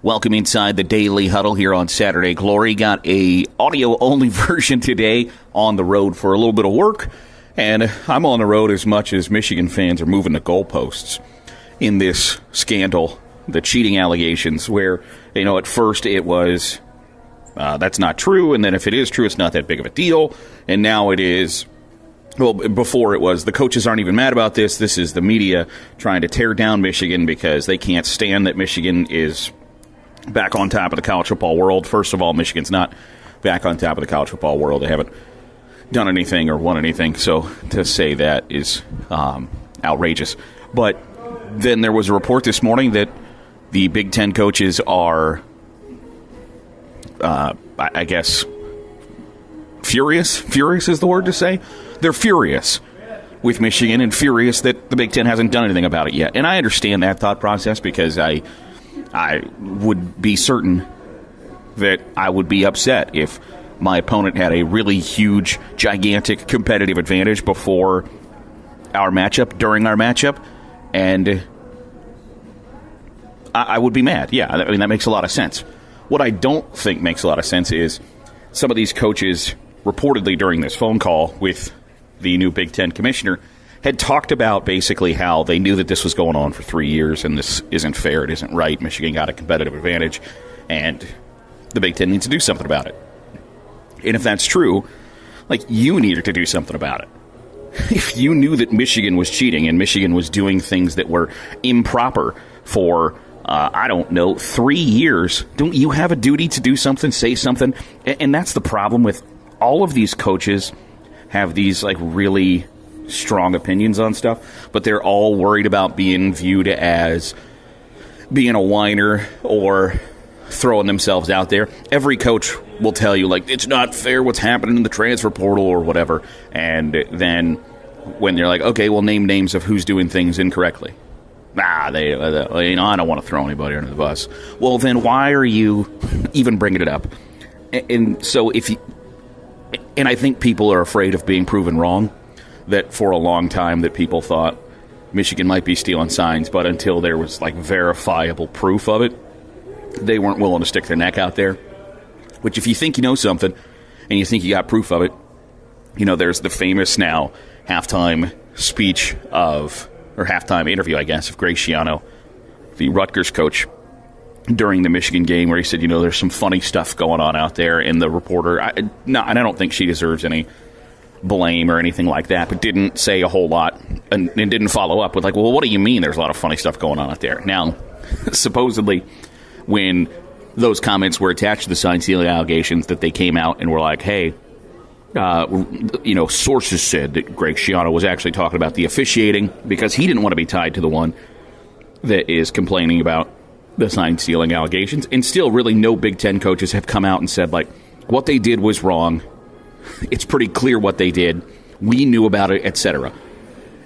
Welcome inside the Daily Huddle here on Saturday Glory. Got a audio-only version today, on the road for a little bit of work. And I'm on the road as much as Michigan fans are moving the goalposts in this scandal, the cheating allegations, where, at first it was, that's not true, and then if it is true, it's not that big of a deal. And now it is, well, before it was, the coaches aren't even mad about this. This is the media trying to tear down Michigan because they can't stand that Michigan is back on top of the college football world. First of all, Michigan's not back on top of the college football world. They haven't done anything or won anything, so to say that is outrageous. But then there was a report this morning that the Big Ten coaches are, I guess, furious. Furious is the word to say. They're furious with Michigan and furious that the Big Ten hasn't done anything about it yet. And I understand that thought process because I would be certain that I would be upset if my opponent had a really huge, gigantic competitive advantage before our matchup, during our matchup, and I would be mad. Yeah, I mean, that makes a lot of sense. What I don't think makes a lot of sense is some of these coaches, reportedly during this phone call with the new Big Ten commissioner, had talked about basically how they knew that this was going on for 3 years and this isn't fair, it isn't right, Michigan got a competitive advantage, and the Big Ten needs to do something about it. And if that's true, you needed to do something about it. If you knew that Michigan was cheating and Michigan was doing things that were improper for, 3 years, don't you have a duty to do something, say something? And that's the problem with all of these coaches have these, really strong opinions on stuff, but they're all worried about being viewed as being a whiner or throwing themselves out there. Every coach will tell you, it's not fair what's happening in the transfer portal or whatever. And then when they're like, okay, well, name names of who's doing things incorrectly. I don't want to throw anybody under the bus. Well, then why are you even bringing it up? And so and I think people are afraid of being proven wrong. That for a long time that people thought Michigan might be stealing signs, but until there was verifiable proof of it, they weren't willing to stick their neck out there. Which, if you think you know something and you think you got proof of it, there's the famous now halftime speech or halftime interview, I guess, of Greg Schiano, the Rutgers coach, during the Michigan game, where he said, there's some funny stuff going on out there, and the reporter, and I don't think she deserves any blame or anything like that, but didn't say a whole lot and didn't follow up with well, what do you mean there's a lot of funny stuff going on out there? Now, supposedly, when those comments were attached to the sign stealing allegations, that they came out and were like, hey, sources said that Greg Schiano was actually talking about the officiating because he didn't want to be tied to the one that is complaining about the sign stealing allegations. And still, really, no Big Ten coaches have come out and said, what they did was wrong. It's pretty clear what they did. We knew about it, etc.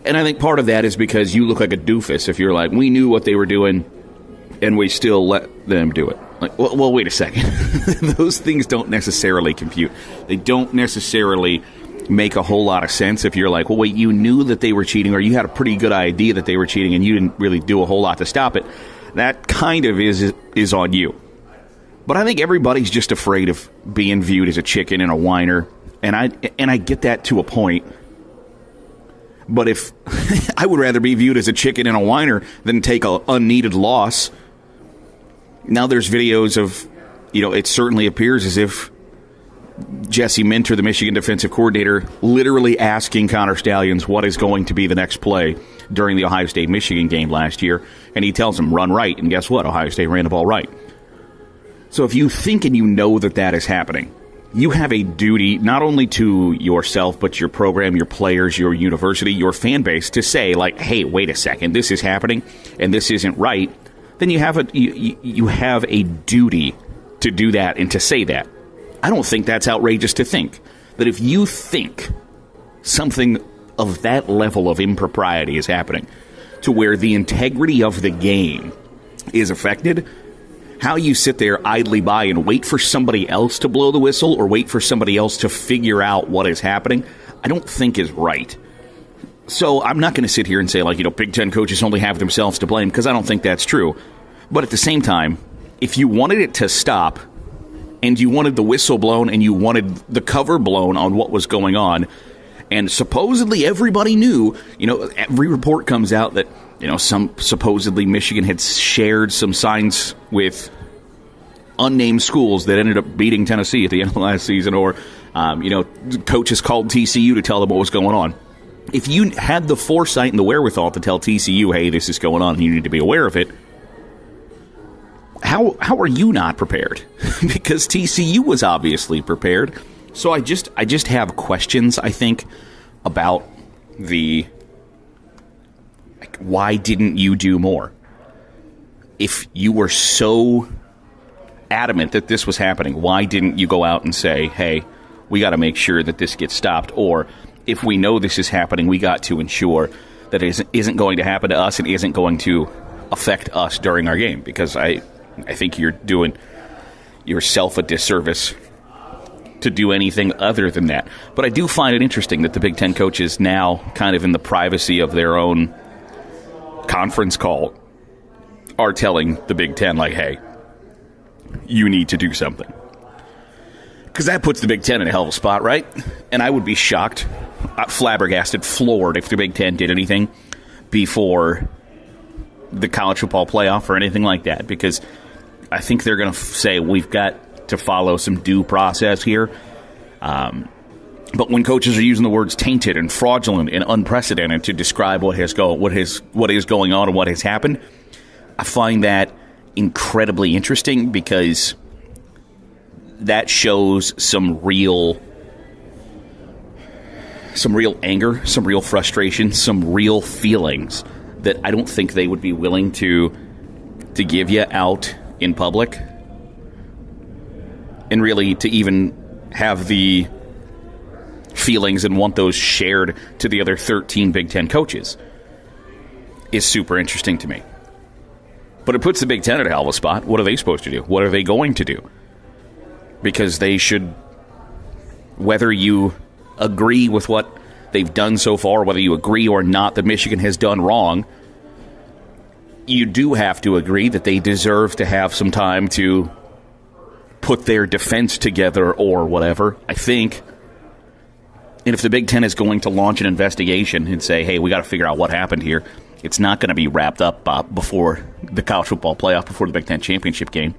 And I think part of that is because you look like a doofus if you're we knew what they were doing, and we still let them do it. Well, wait a second. Those things don't necessarily compute. They don't necessarily make a whole lot of sense if you're well, wait, you knew that they were cheating, or you had a pretty good idea that they were cheating, and you didn't really do a whole lot to stop it. That kind of is on you. But I think everybody's just afraid of being viewed as a chicken and a whiner, and I get that to a point. But if I would rather be viewed as a chicken and a whiner than take a unneeded loss. Now there's videos of, it certainly appears as if Jesse Minter, the Michigan defensive coordinator, literally asking Connor Stallions what is going to be the next play during the Ohio State-Michigan game last year, and he tells him, run right, and guess what? Ohio State ran the ball right. So if you think and you know that is happening, you have a duty not only to yourself, but your program, your players, your university, your fan base to say, hey, wait a second, this is happening, and this isn't right. Then you have a duty to do that and to say that. I don't think that's outrageous to think that if you think something of that level of impropriety is happening to where the integrity of the game is affected, how you sit there idly by and wait for somebody else to blow the whistle or wait for somebody else to figure out what is happening, I don't think is right. So I'm not going to sit here and say, Big Ten coaches only have themselves to blame, because I don't think that's true. But at the same time, if you wanted it to stop and you wanted the whistle blown and you wanted the cover blown on what was going on, and supposedly everybody knew, every report comes out that, supposedly Michigan had shared some signs with unnamed schools that ended up beating Tennessee at the end of last season, or, coaches called TCU to tell them what was going on. If you had the foresight and the wherewithal to tell TCU, hey, this is going on and you need to be aware of it, how are you not prepared? Because TCU was obviously prepared. So I just have questions, I think, about why didn't you do more? If you were so adamant that this was happening, why didn't you go out and say, hey, we got to make sure that this gets stopped? Or if we know this is happening, we got to ensure that it isn't going to happen to us and isn't going to affect us during our game. Because I think you're doing yourself a disservice to do anything other than that. But I do find it interesting that the Big Ten coaches now, kind of in the privacy of their own conference call, are telling the Big Ten, like, hey, you need to do something. Because that puts the Big Ten in a hell of a spot, right? And I would be shocked, flabbergasted, floored if the Big Ten did anything before the college football playoff or anything like that. Because I think they're going to say we've got to follow some due process here. But when coaches are using the words tainted and fraudulent and unprecedented to describe what is going on and what has happened, I find that incredibly interesting, because that shows some real anger, some real frustration, some real feelings that I don't think they would be willing to give you out in public, and really to even have the feelings and want those shared to the other 13 Big Ten coaches is super interesting to me. But it puts the Big Ten at a hell of a spot. What are they supposed to do? What are they going to do? Because they should, whether you agree with what they've done so far, whether you agree or not that Michigan has done wrong, you do have to agree that they deserve to have some time to put their defense together or whatever, I think. And if the Big Ten is going to launch an investigation and say, hey, we got to figure out what happened here, it's not going to be wrapped up before the college football playoff, before the Big Ten championship game.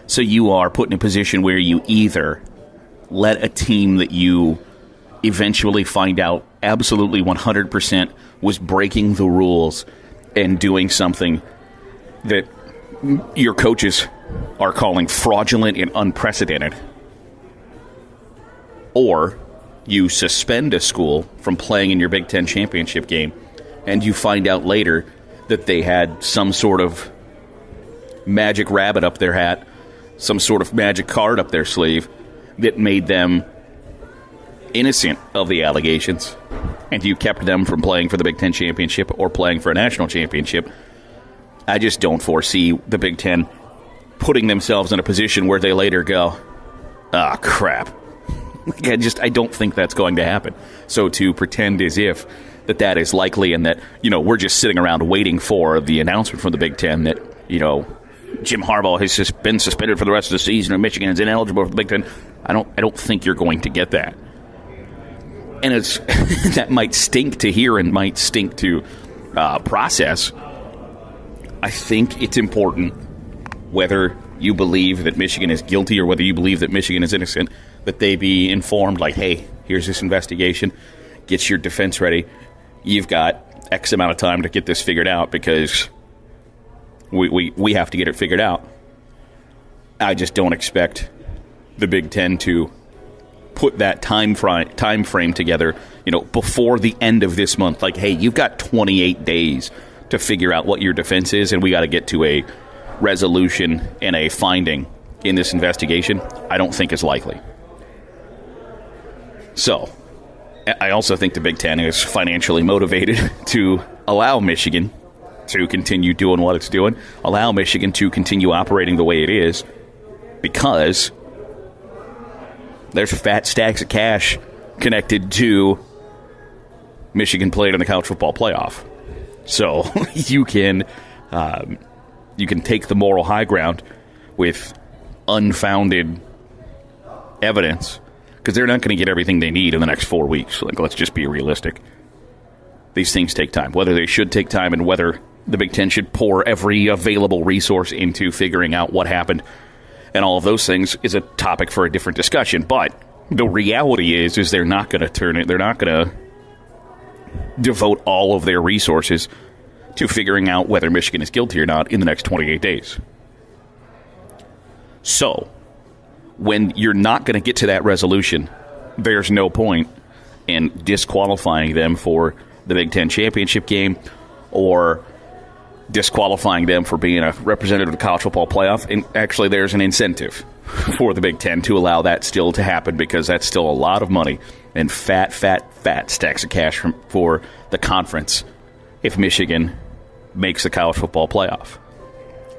So you are put in a position where you either let a team that you eventually find out absolutely 100% was breaking the rules and doing something that your coaches are calling fraudulent and unprecedented, or you suspend a school from playing in your Big Ten championship game and you find out later that they had some sort of magic rabbit up their hat, some sort of magic card up their sleeve that made them innocent of the allegations, and you kept them from playing for the Big Ten championship or playing for a national championship. I just don't foresee the Big Ten putting themselves in a position where they later go, ah, crap. I don't think that's going to happen. So to pretend as if that is likely and that, we're just sitting around waiting for the announcement from the Big Ten that, Jim Harbaugh has just been suspended for the rest of the season and Michigan is ineligible for the Big Ten, I don't think you're going to get that. And it's that might stink to hear and might stink to process. I think it's important, whether you believe that Michigan is guilty or whether you believe that Michigan is innocent, that they be informed, like, hey, here's this investigation, get your defense ready. You've got X amount of time to get this figured out because we have to get it figured out. I just don't expect the Big Ten to put that time frame together, before the end of this month. Like, hey, you've got 28 days to figure out what your defense is, and we got to get to a resolution and a finding in this investigation. I don't think is likely. So, I also think the Big Ten is financially motivated to allow Michigan to continue doing what it's doing, allow Michigan to continue operating the way it is, because there's fat stacks of cash connected to Michigan playing in the college football playoff. So you can take the moral high ground with unfounded evidence, because they're not going to get everything they need in the next 4 weeks. Like, let's just be realistic. These things take time. Whether they should take time and whether the Big Ten should pour every available resource into figuring out what happened and all of those things is a topic for a different discussion. But the reality is they're not going to turn it. They're not going to devote all of their resources to figuring out whether Michigan is guilty or not in the next 28 days. So, when you're not going to get to that resolution, there's no point in disqualifying them for the Big Ten championship game or disqualifying them for being a representative of the college football playoff. And actually, there's an incentive for the Big Ten to allow that still to happen, because that's still a lot of money and fat stacks of cash for the conference if Michigan makes the college football playoff.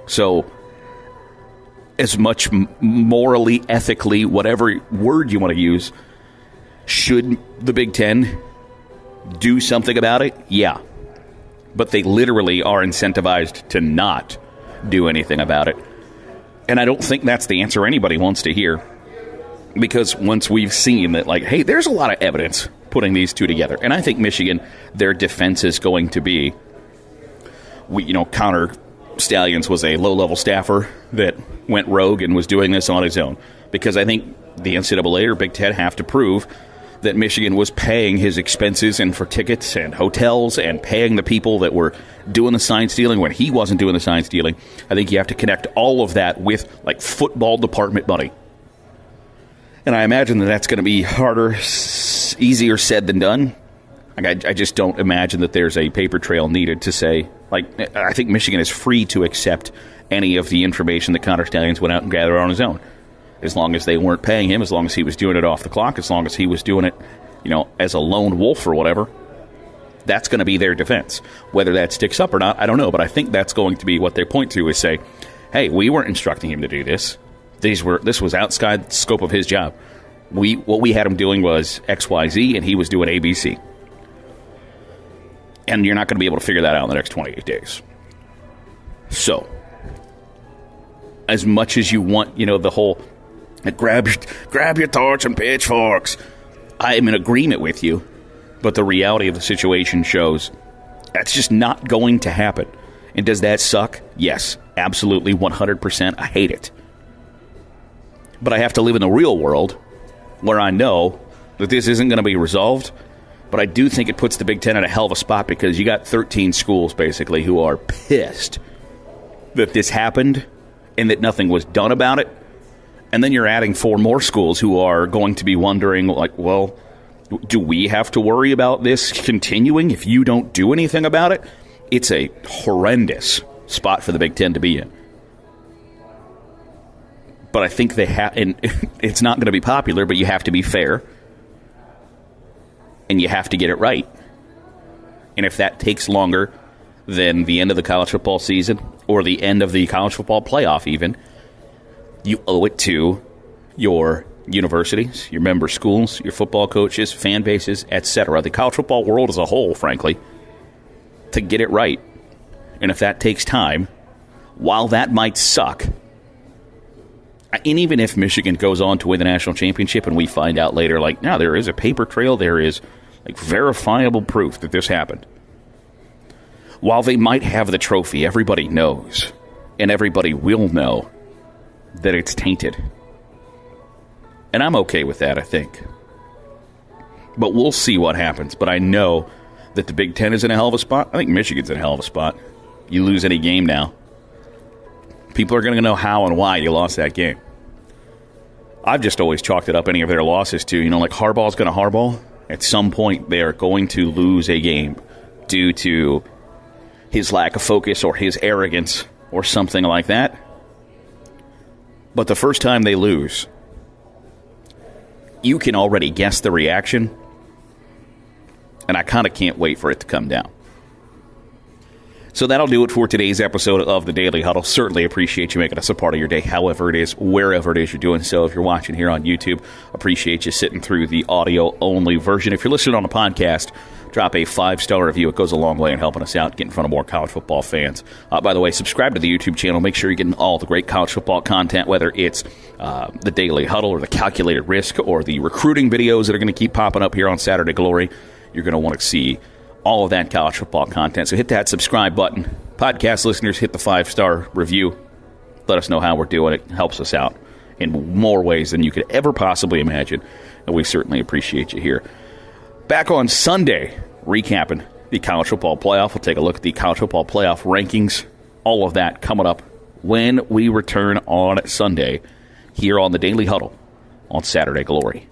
So, as much morally, ethically, whatever word you want to use, should the Big Ten do something about it? Yeah. But they literally are incentivized to not do anything about it. And I don't think that's the answer anybody wants to hear. Because once we've seen that, like, hey, there's a lot of evidence putting these two together. And I think Michigan, their defense is going to be, Connor Stallions was a low-level staffer that went rogue and was doing this on his own. Because I think the NCAA or Big Ten have to prove that Michigan was paying his expenses and for tickets and hotels and paying the people that were doing the sign stealing when he wasn't doing the sign stealing. I think you have to connect all of that with, like, football department money. And I imagine that that's going to be easier said than done. Like, I just don't imagine that there's a paper trail needed to say, like, I think Michigan is free to accept any of the information that Connor Stallions went out and gathered on his own. As long as they weren't paying him, as long as he was doing it off the clock, as long as he was doing it, as a lone wolf or whatever, that's going to be their defense. Whether that sticks up or not, I don't know. But I think that's going to be what they point to, is say, hey, we weren't instructing him to do this. This was outside the scope of his job. What we had him doing was X, Y, Z, and he was doing A, B, C. And you're not going to be able to figure that out in the next 28 days. So, as much as you want, the whole grab your torch and pitchforks, I am in agreement with you, but the reality of the situation shows that's just not going to happen. And does that suck? Yes, absolutely, 100%. I hate it. But I have to live in the real world where I know that this isn't going to be resolved. But I do think it puts the Big Ten in a hell of a spot, because you got 13 schools, basically, who are pissed that this happened and that nothing was done about it. And then you're adding 4 more schools who are going to be wondering, like, well, do we have to worry about this continuing if you don't do anything about it? It's a horrendous spot for the Big Ten to be in. But I think they have, and it's not going to be popular, but you have to be fair. And you have to get it right. And if that takes longer than the end of the college football season or the end of the college football playoff even, you owe it to your universities, your member schools, your football coaches, fan bases, etc., the college football world as a whole, frankly, to get it right. And if that takes time, while that might suck, and even if Michigan goes on to win the national championship and we find out later, like, no, there is a paper trail, there is, like, verifiable proof that this happened. While they might have the trophy, everybody knows, and everybody will know, that it's tainted. And I'm okay with that, I think. But we'll see what happens. But I know that the Big Ten is in a hell of a spot. I think Michigan's in a hell of a spot. You lose any game now, people are going to know how and why you lost that game. I've just always chalked it up, any of their losses, to, like, Harbaugh's going to harball. At some point, they are going to lose a game due to his lack of focus or his arrogance or something like that. But the first time they lose, you can already guess the reaction, and I kind of can't wait for it to come down. So that'll do it for today's episode of the Daily Huddle. Certainly appreciate you making us a part of your day, however it is, wherever it is you're doing so. If you're watching here on YouTube, appreciate you sitting through the audio-only version. If you're listening on a podcast, drop a 5-star review. It goes a long way in helping us out, get in front of more college football fans. By the way, subscribe to the YouTube channel. Make sure you're getting all the great college football content, whether it's the Daily Huddle or the Calculated Risk or the recruiting videos that are going to keep popping up here on Saturday Glory. You're going to want to see all of that college football content. So hit that subscribe button. Podcast listeners, hit the 5-star review. Let us know how we're doing. It helps us out in more ways than you could ever possibly imagine. And we certainly appreciate you here. Back on Sunday, recapping the college football playoff. We'll take a look at the college football playoff rankings. All of that coming up when we return on Sunday here on the Daily Huddle on Saturday Glory.